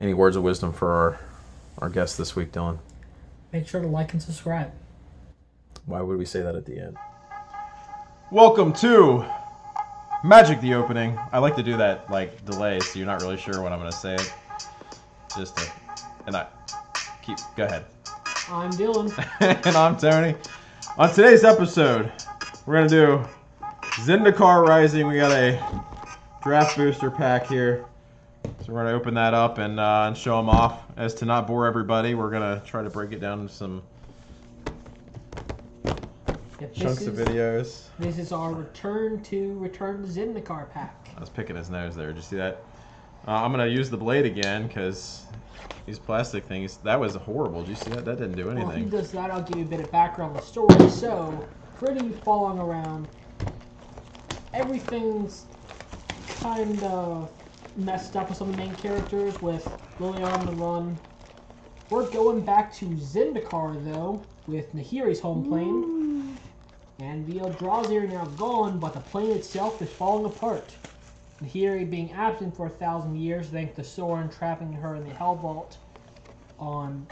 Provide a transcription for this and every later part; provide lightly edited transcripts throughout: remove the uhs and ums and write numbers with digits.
Any words of wisdom for our guest this week, Dylan? Make sure to like and subscribe. Why would we say that at the end? Welcome to Magic the Opening. I like to do that like delay so you're not really sure when I'm going to say it. Go ahead. I'm Dylan. And I'm Tony. On today's episode, we're going to do Zendikar Rising. We got a draft booster pack here. So we're going to open that up and show them off. As to not bore everybody, we're going to try to break it down into some chunks of videos. This is our Return to Zendikar pack. I was picking his nose there. Did you see that? I'm going to use the blade again because these plastic things, that was horrible. Did you see that? That didn't do anything. Well, if he does that, I'll give you a bit of background on the story. So, pretty falling around. Everything's kind of messed up with some of the main characters with Lily on the run. We're going back to Zendikar, though, with Nahiri's home plane. And the Eldrazi are now gone, but the plane itself is falling apart. Nahiri being absent for 1,000 years thanks to Soren trapping her in the Hell Vault on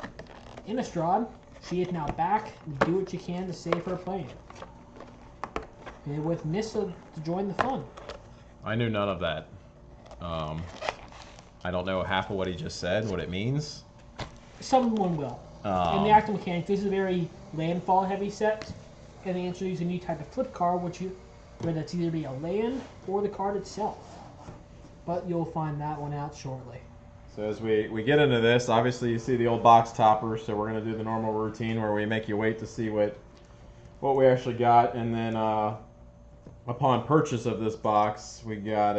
Innistrad. She is now back and do what she can to save her plane. And with Nissa to join the fun. I knew none of that. I don't know half of what he just said, what it means. Someone will. In the actual mechanic, this is a very landfall heavy set. And they introduce a new type of flip card, where that's either be a land or the card itself. But you'll find that one out shortly. So as we get into this, obviously you see the old box topper, so we're going to do the normal routine where we make you wait to see what we actually got, and then upon purchase of this box, we got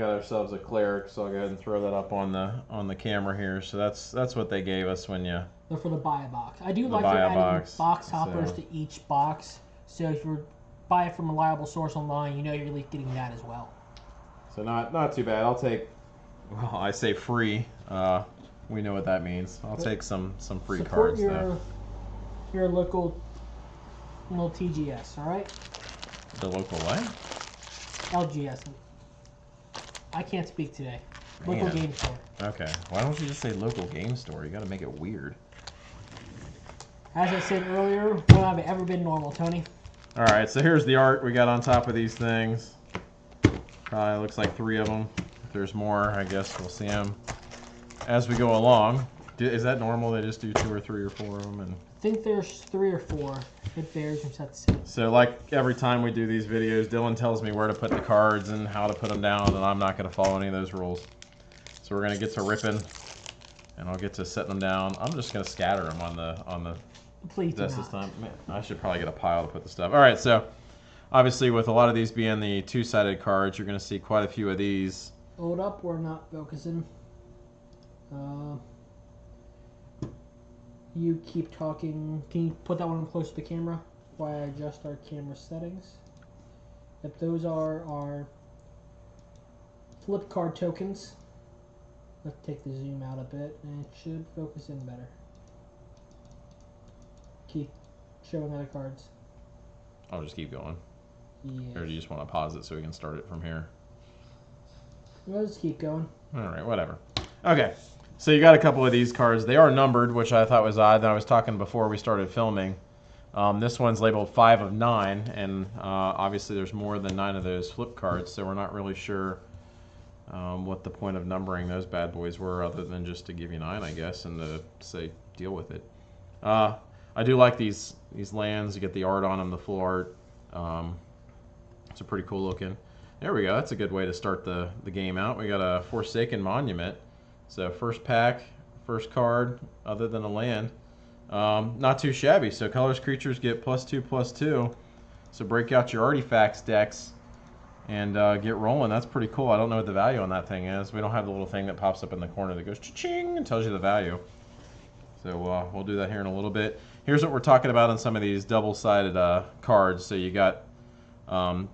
ourselves a cleric. So I'll go ahead and throw that up on the camera here. So that's what they gave us when you. They're for the buy a box. I do like they're adding box toppers to each box. So if you buy it from a reliable source online, you know you're at least getting that as well. So not too bad. I'll take. Well, I say free. We know what that means. I'll take some free cards. Support your local TGS. All right. The local what? LGS. I can't speak today. Local game store. Okay. Why don't you just say local game store? You got to make it weird. As I said earlier, when have I ever been normal, Tony? All right. So here's the art we got on top of these things. Probably looks like 3 of them. If there's more, I guess we'll see them as we go along. Is that normal? They just do 2 or 3 or 4 of them? I think there's 3 or 4. It varies from set to set. So like every time we do these videos, Dylan tells me where to put the cards and how to put them down, and I'm not going to follow any of those rules. So we're going to get to ripping, and I'll get to setting them down. I'm just going to scatter them on the Please desk this time. Man, I should probably get a pile to put the stuff. All right, so obviously with a lot of these being the 2-sided cards, you're going to see quite a few of these. Hold up, we're not focusing. You keep talking. Can you put that one close to the camera while I adjust our camera settings? Yep, those are our flip card tokens. Let's take the zoom out a bit, and it should focus in better. Keep showing other cards. I'll just keep going. Yeah. Or do you just want to pause it so we can start it from here? Let's keep going. All right, whatever. Okay, so you got a couple of these cards. They are numbered, which I thought was odd. I was talking before we started filming. This one's labeled 5 of 9, and obviously there's more than 9 of those flip cards, so we're not really sure what the point of numbering those bad boys were, other than just to give you 9, I guess, and to say deal with it. I do like these lands. You get the art on them, the full art. It's a pretty cool looking. There we go. That's a good way to start the game out. We got a Forsaken Monument. So first pack, first card, other than a land. Not too shabby. So colors creatures get +2/+2. So break out your artifacts decks and get rolling. That's pretty cool. I don't know what the value on that thing is. We don't have the little thing that pops up in the corner that goes cha-ching and tells you the value. So we'll do that here in a little bit. Here's what we're talking about on some of these double-sided cards. So you got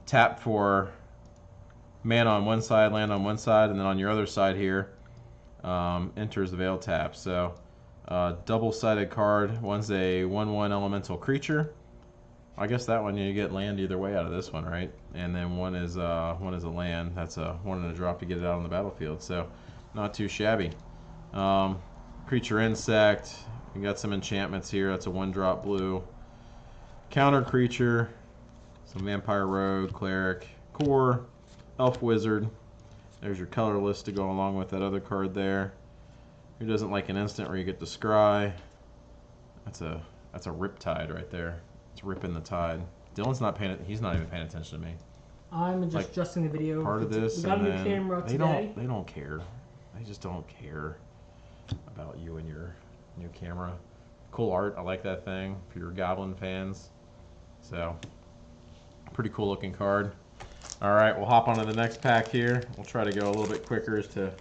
tap for mana on one side, land on one side, and then on your other side here, enters the veil tap. So double-sided card. One's a 1/1 elemental creature. I guess that one you get land either way out of this one, right? And then one is a land. That's a 1 and a drop to get it out on the battlefield. So Not too shabby. Creature insect. We got some enchantments here. That's a 1-drop blue. Counter creature. Some vampire rogue, cleric, core, elf wizard. There's your color list to go along with that other card there. Who doesn't like an instant where you get to scry? That's a riptide right there. It's ripping the tide. Dylan's not paying it. He's not even paying attention to me. I'm just Like, adjusting the video. Part of this, We got a and new then camera today. They don't care. They just don't care about you and your new camera. Cool art. I like that thing for your Goblin fans. So, pretty cool looking card. All right, we'll hop on to the next pack here. We'll try to go a little bit quicker as to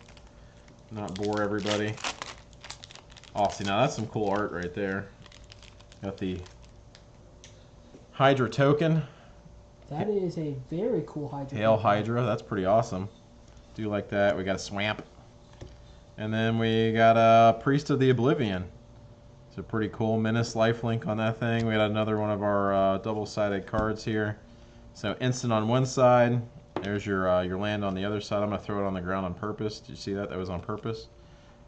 not bore everybody. Oh, see, now that's some cool art right there. Got the Hydra token. That is a very cool Hydra. Hail Hydra, that's pretty awesome. Do like that. We got a Swamp. And then we got a Priest of the Oblivion. It's a pretty cool Menace lifelink on that thing. We got another one of our double-sided cards here. So instant on one side. There's your land on the other side. I'm going to throw it on the ground on purpose. Did you see that? That was on purpose.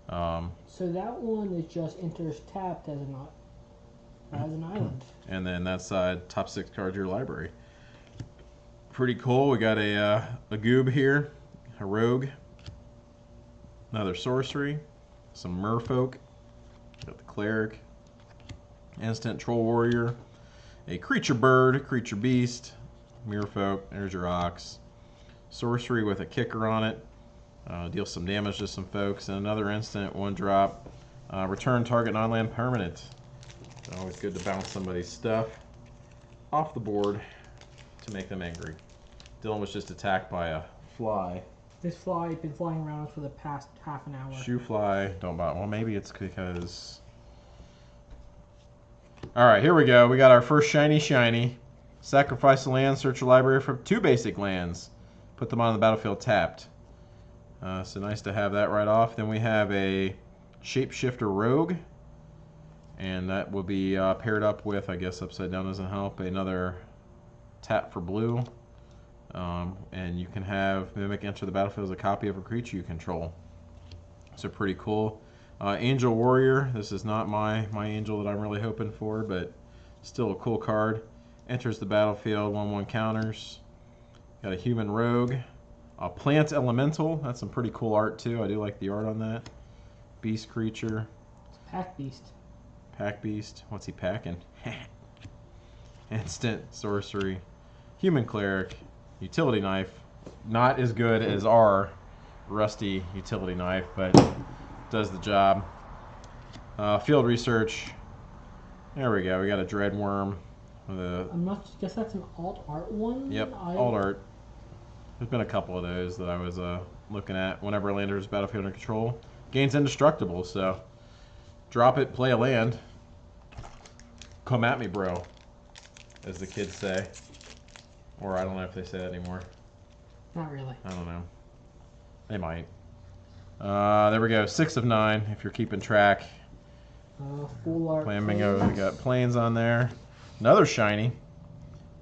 So that one is just enters tapped as an island. And then that side, top 6 cards of your library. Pretty cool. We got a goob here, a rogue, another sorcery, some merfolk, got the cleric, instant troll warrior, a creature bird, creature beast, merfolk, there's your ox, sorcery with a kicker on it, deals some damage to some folks, and another instant 1-drop, return target non-land permanent. Always good to bounce somebody's stuff off the board to make them angry. Dylan was just attacked by a fly. This fly has been flying around for the past half an hour. Shoe fly, don't bother. Well, maybe it's because... Alright, here we go. We got our first shiny. Sacrifice a land, search your library for 2 basic lands. Put them on the battlefield tapped. So nice to have that right off. Then we have a Shapeshifter Rogue. And that will be paired up with, I guess upside down doesn't help, another tap for blue. And you can have Mimic enter the battlefield as a copy of a creature you control. So pretty cool. Angel Warrior. This is not my angel that I'm really hoping for, but still a cool card. Enters the battlefield, 1/1 counters. Got a Human Rogue. A Plant Elemental. That's some pretty cool art too. I do like the art on that. Beast Creature. Pack Beast. Pack Beast. What's he packing? Instant sorcery. Human Cleric. Utility Knife. Not as good as our rusty utility knife, but does the job. Field Research. There we go. We got a Dreadworm with a... I'm not. Guess that's an alt art one. Yep, alt art. There's been a couple of those that I was looking at. Whenever a land enters battlefield under control, gains indestructible. So drop it, play a land. Come at me, bro, as the kids say. Or I don't know if they say that anymore. Not really. I don't know. They might. There we go. 6 of 9 if you're keeping track. Full art. Flamingo, we got planes on there. Another shiny.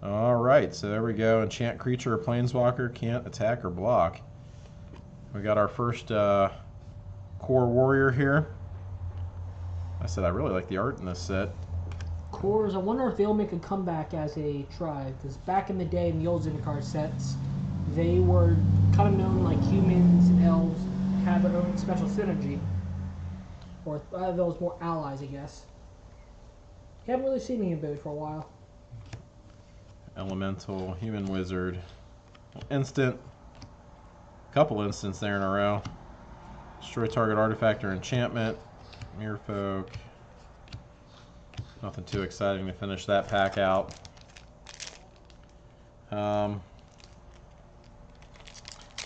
All right, so there we go. Enchant creature or planeswalker can't attack or block. We got our first core warrior here. I said I really like the art in this set. Cores. I wonder if they'll make a comeback as a tribe, because back in the day in the old Zendikar sets, they were kind of known like humans and elves have their own special synergy, or those more allies, I guess. You haven't really seen any of those for a while. Elemental, human wizard, instant, couple instants there in a row. Destroy target artifact or enchantment. Merfolk. Nothing too exciting to finish that pack out. Yeah,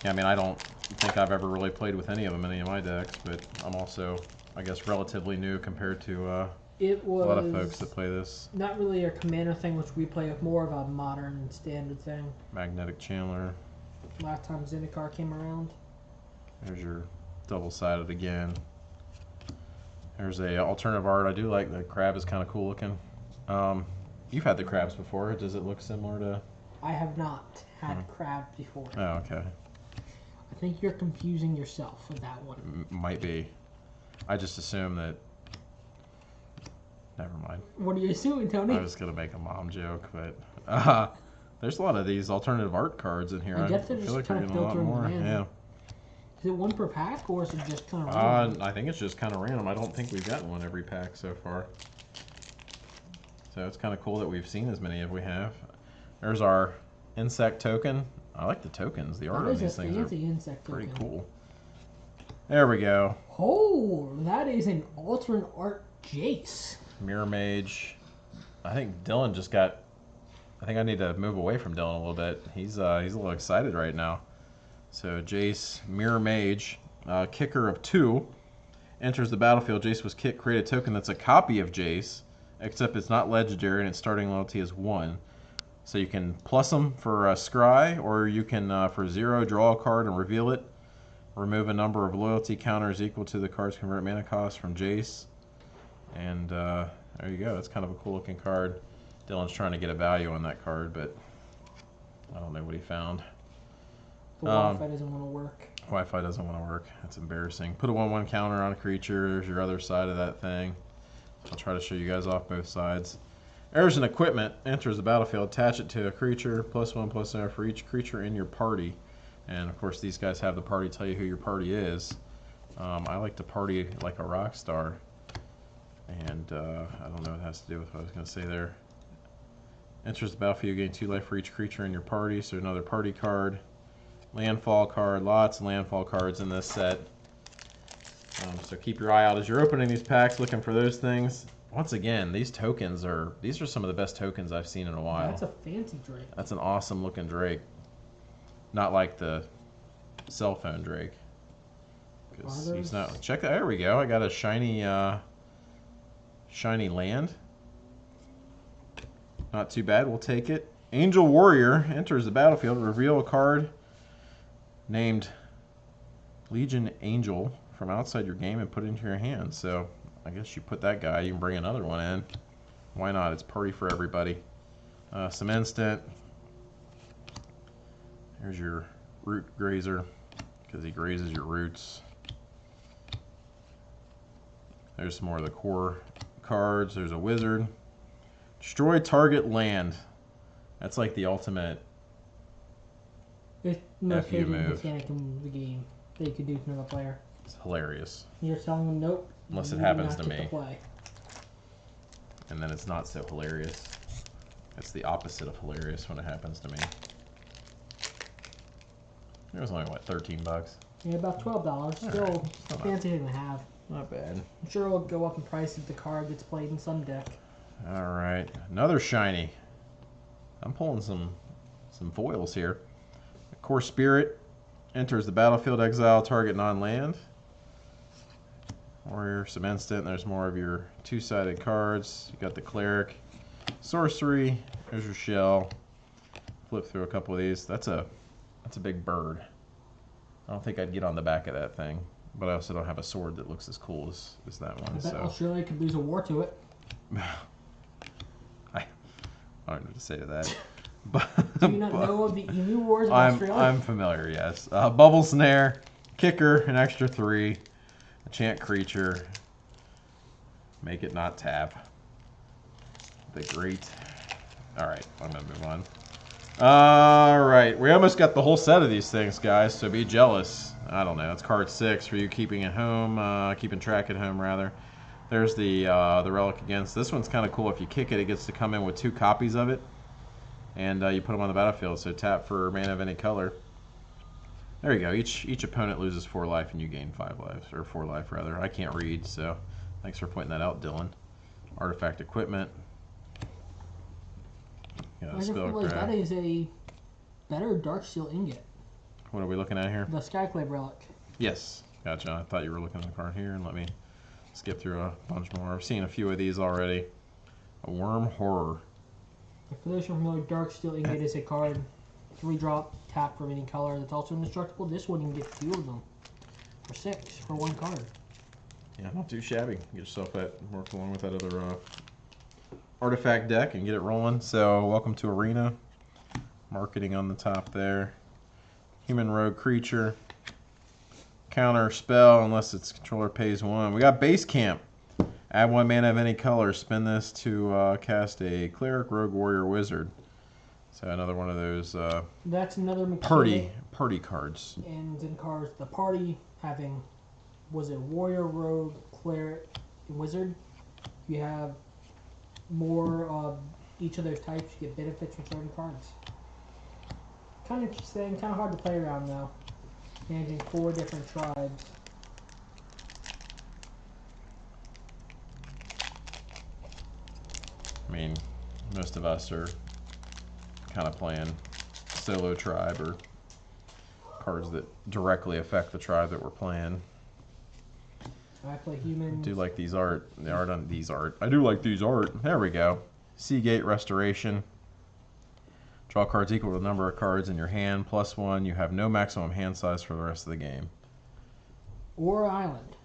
I mean, I don't think I've ever really played with any of them in any of my decks, but I'm also, I guess, relatively new compared to It was a lot of folks that play this. not really a commander thing, which we play with, more of a modern standard thing. Magnetic Chandler. Last time Zendikar came around. There's your double-sided again. There's a alternative art. I do like the crab is kind of cool looking. You've had the crabs before. Does it look similar to? I have not had crab before. Oh, okay. I think you're confusing yourself with that one. Might be. I just assume that. Never mind. What are you assuming, Tony? I was gonna make a mom joke, but there's a lot of these alternative art cards in here. I guess they're feel just like kind we're of getting a lot filtering more. them in. Yeah. Is it one per pack, or is it just kind of random? I think it's just kind of random. I don't think we've gotten one every pack so far. So it's kind of cool that we've seen as many as we have. There's our insect token. I like the tokens. The art That on is these a things fancy are insect pretty token. cool. There we go. Oh, that is an alternate art Jace. Mirror Mage. I think Dylan just got. I think I need to move away from Dylan a little bit. He's a little excited right now. So Jace, Mirror Mage, kicker of 2, enters the battlefield. Jace was kicked. Create a token that's a copy of Jace, except it's not legendary and its starting loyalty is 1. So you can plus them for Scry, or you can for 0 draw a card and reveal it. Remove a number of loyalty counters equal to the card's convert mana cost from Jace. And there you go. That's kind of a cool looking card. Dylan's trying to get a value on that card, but I don't know what he found. The Wi-Fi doesn't want to work. Wi-Fi doesn't want to work. That's embarrassing. Put a 1/1 counter on a creature. There's your other side of that thing. I'll try to show you guys off both sides. Errors and equipment. Enters the battlefield. Attach it to a creature. +1/+0 for each creature in your party. And of course, these guys have the party tell you who your party is. I like to party like a rock star. And I don't know what it has to do with what I was going to say there. Enters the battlefield. You gain 2 life for each creature in your party. So another party card. Landfall card. Lots of landfall cards in this set. So keep your eye out as you're opening these packs, looking for those things. Once again, these are some of the best tokens I've seen in a while. That's a fancy Drake. That's an awesome looking Drake. Not like the cell phone Drake. Because he's not. Check that. There we go. I got a shiny land. Not too bad. We'll take it. Angel Warrior enters the battlefield. Reveal a card named Legion Angel from outside your game and put it into your hand. So I guess you put that guy. You can bring another one in. Why not? It's party for everybody. Some instant. Here's your root grazer because he grazes your roots. There's some more of the core cards. There's a wizard. Destroy target land. That's like the ultimate It's the most FU favorite move. mechanic in the game that you could do to another player. It's hilarious. You're telling them nope. Unless it you do happens not to get me. play. And then it's not so hilarious. It's the opposite of hilarious when it happens to me. It was only, what, 13 bucks? Yeah, about $12. Still Alright. a fancy thing to have. Not bad. I'm sure it'll go up in price if the card gets played in some deck. Alright, another shiny. I'm pulling some foils here. Core Spirit enters the battlefield, exile target non-land. Warrior, some instant. There's more of your 2-sided cards. You got the Cleric. Sorcery. There's your shell. Flip through a couple of these. That's a big bird. I don't think I'd get on the back of that thing. But I also don't have a sword that looks as cool as that one. I bet So Australia could lose a war to it. I don't know what to say to that. But, Do you not know of the Emu Wars of I'm Australia? familiar, yes. Bubble Snare, Kicker, an extra 3, enchant creature, make it not tap. The great. Alright, I'm going to move on. Alright, we almost got the whole set of these things, guys, so be jealous. I don't know, it's card 6 for you keeping at home, keeping track at home, rather. There's the Relic Against. This one's kind of cool. If you kick it, it gets to come in with 2 copies of it. And you put them on the battlefield, so tap for mana of any color. There you go. Each opponent loses 4 life, and you gain 5 lives, or 4 life rather. I can't read, so thanks for pointing that out, Dylan. Artifact equipment. Got a I just spell realized craft. that is a better Darksteel ingot. What are we looking at here? The Skyclave Relic. Yes, gotcha. I thought you were looking at the card here, and let me skip through a bunch more. I've seen a few of these already. A Worm Horror. For those who are familiar, Darksteel ingot is a card, 3-drop, tap from any color that's also indestructible. This one you can get 2 of them for 6 for 1 card. Yeah, not too shabby. Get yourself that, work along with that other artifact deck and get it rolling. So, welcome to Arena. Marketing on the top there. Human Rogue Creature. counter spell unless its controller pays 1. We got Base Camp. Add 1 mana of any color. Spend this to cast a Cleric, Rogue, Warrior, Wizard. So another one of those That's another mechanic. party cards. And Zendikar, the party having, was it Warrior, Rogue, Cleric, and Wizard? You have more of each of those types. You get benefits from certain cards. Kind of interesting. Kind of hard to play around though. Managing 4 different tribes. I mean, most of us are kind of playing solo tribe or cards that directly affect the tribe that we're playing. I play humans. I do like these art. The art on these art. I do like these art. There we go. Seagate Restoration. Draw cards equal to the number of cards in your hand plus 1. You have no maximum hand size for the rest of the game. Or island.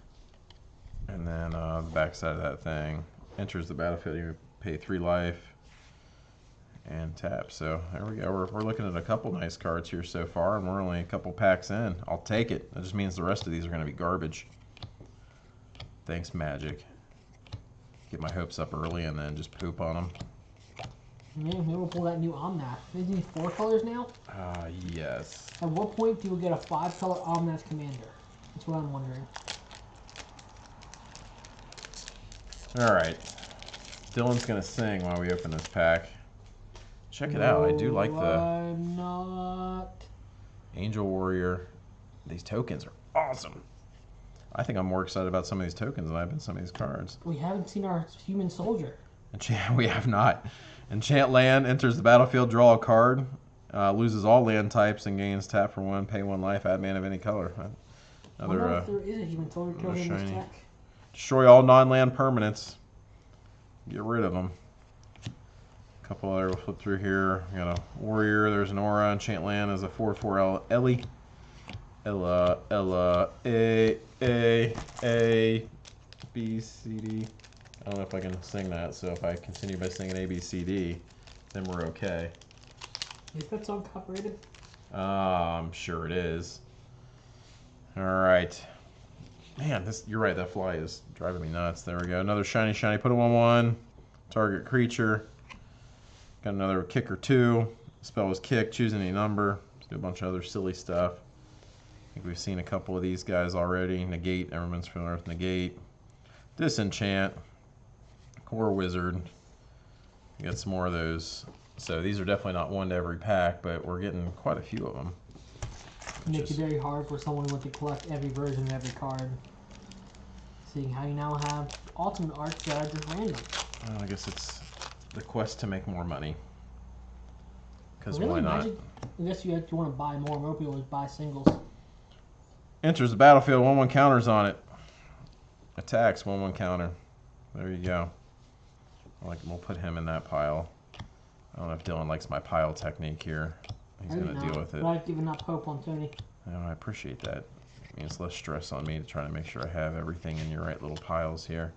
And then the back side of that thing enters the battlefield. You pay 3 life and tap. So there we go. We're looking at a couple nice cards here so far, and we're only a couple packs in. I'll take it. That just means the rest of these are going to be garbage. Thanks, Magic. Get my hopes up early and then just poop on them. Maybe we'll pull that new Omnath. Isn't he 4 colors now? Yes. At what point do you get a 5-color Omnath commander? That's what I'm wondering. All right. Dylan's going to sing while we open this pack. Check it out. I do like the I'm not. Angel Warrior. These tokens are awesome. I think I'm more excited about some of these tokens than I've been some of these cards. We haven't seen our human soldier. We have not. Enchant land, enters the battlefield, draw a card, loses all land types and gains tap for 1, pay 1 life, add mana of any color. I wonder if there is a human soldier token in this deck. Destroy all non-land permanents. Get rid of them. A couple other we'll flip through here. We got a warrior. There's an aura. Enchant land is a 4/4 Ellie. Ella, A, B, C, D. I don't know if I can sing that, so if I continue by singing A, B, C, D, then we're okay. Is that song copyrighted? I'm sure it is. All right. Man, you're right, that fly is driving me nuts. There we go. Another shiny. Put a 1/1. Target creature. Got another kicker 2. Spell is kick. Choose any number. Let's do a bunch of other silly stuff. I think we've seen a couple of these guys already. Negate. Everyone's familiar with negate. Disenchant. Core Wizard. We got some more of those. So these are definitely not one to every pack, but we're getting quite a few of them. Makes it very hard for someone who wants to collect every version of every card. Seeing how you now have ultimate arts that are just random. Well, I guess it's the quest to make more money. Because Really, why not? Magic, I guess you want to buy more. More people always buy singles. Enters the battlefield, 1/1 counters on it. Attacks, 1/1 counter. There you go. We'll put him in that pile. I don't know if Dylan likes my pile technique here. He's going to deal with it. But I've given up hope on Tony. I appreciate that. It means less stress on me to try to make sure I have everything in your right little piles here.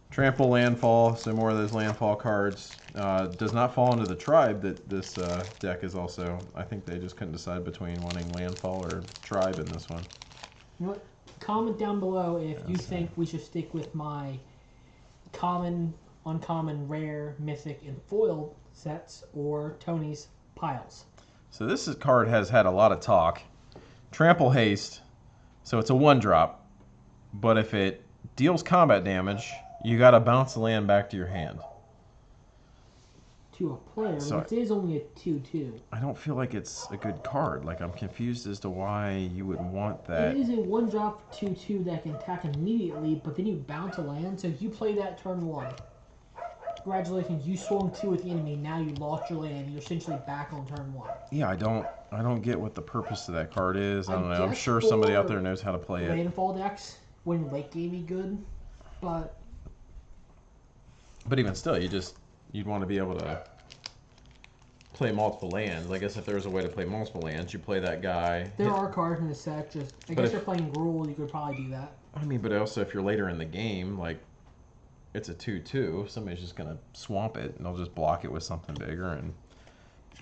Trample Landfall, so more of those landfall cards. Does not fall into the tribe that this deck is also. I think they just couldn't decide between wanting landfall or tribe in this one. You know what? Comment down below if you think we should stick with my common, uncommon, rare, mythic, and foil sets or Tony's piles. So this card has had a lot of talk. Trample Haste, so it's a 1-drop, but if it deals combat damage, you gotta bounce the land back to your hand. To a player, So which is only a 2/2. I don't feel like it's a good card. I'm confused as to why you would want that. It is a 1-drop 2/2 that can attack immediately, but then you bounce a land, so if you play that turn 1. Congratulations, you swung 2 at the enemy, now you lost your land, you're essentially back on turn 1. Yeah, I don't get what the purpose of that card is. I don't know. I'm guess sure somebody out for there knows how to play it. Landfall decks, when late game be good, but But even still, you'd want to be able to play multiple lands. I guess if there was a way to play multiple lands, you play that guy. there are cards in the set, I guess you're playing Gruul, you could probably do that. I mean, but also if you're later in the game, it's a 2/2, somebody's just going to swamp it, and they'll just block it with something bigger, and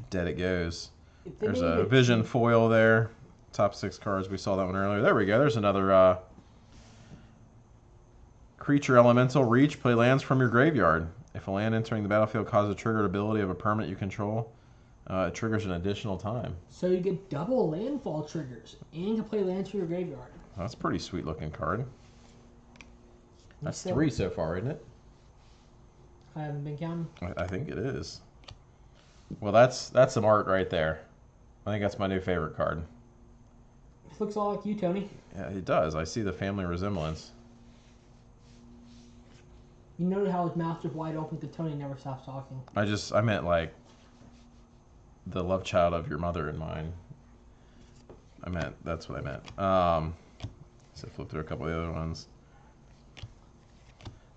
dead it goes. There's a Vision foil there. top 6 cards. We saw that one earlier. There we go. There's another creature elemental reach. Play lands from your graveyard. If a land entering the battlefield causes a triggered ability of a permanent you control, it triggers an additional time. So you get double landfall triggers, and you can play lands from your graveyard. That's a pretty sweet looking card. That's So- 3 so far, isn't it? I haven't been counting. I think it is. Well, that's some art right there. I think that's my new favorite card. It looks all like you, Tony. Yeah, it does. I see the family resemblance. You noted how his mouth was wide open because Tony never stops talking. I meant like the love child of your mother and mine. That's what I meant. So flip through a couple of the other ones.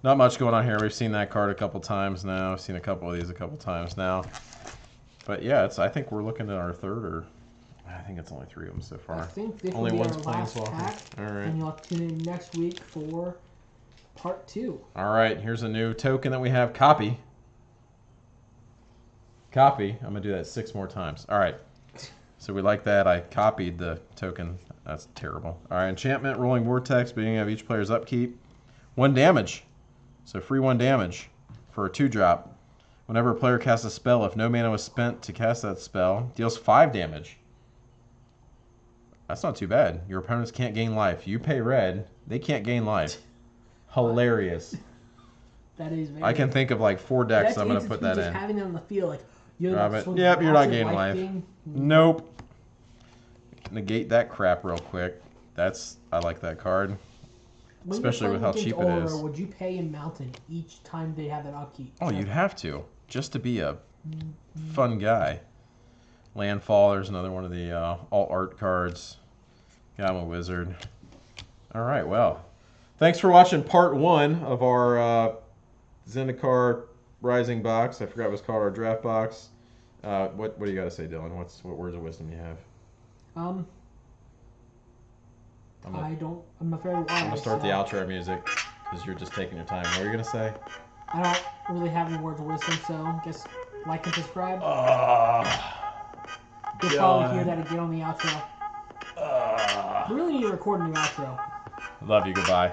Not much going on here. We've seen that card a couple times now. I've seen a couple of these a couple times now. But yeah, I think we're looking at our third, or I think it's only 3 of them so far. I think this Only will be one's our last Planeswalker. pack, All right. and you'll have to tune in next week for part 2. All right, here's a new token that we have. Copy. Copy. I'm going to do that 6 more times. All right. So we like that. I copied the token. That's terrible. All right, enchantment, rolling vortex, beginning of each player's upkeep. 1 damage. So free 1 damage for a 2-drop. Whenever a player casts a spell, if no mana was spent to cast that spell, deals 5 damage. That's not too bad. Your opponents can't gain life. You pay red, they can't gain life. Hilarious. That is very. I can think of like 4 decks I'm going to put that just in. having it on the field, like you're Drop not it. swinging Yep, you're not massive gaining life. thing. Nope. Negate that crap real quick. I like that card. When Especially your with how opponent cheap gets it older, is. Would you pay a mountain each time they have that upkeep? Oh, you'd have to. Just to be a fun guy. Landfall, there's another one of the all art cards. Yeah, I'm a wizard. All right, well. Thanks for watching part 1 of our Zendikar Rising box. I forgot what it's called, our draft box. What do you got to say, Dylan? What words of wisdom do you have? I'm not very wise. I'm going to start the outro music because you're just taking your time. What are you going to say? I don't really have any words of wisdom, so I guess like and subscribe. You'll probably hear that again on the outro. We really need to record a new outro. Love you. Goodbye.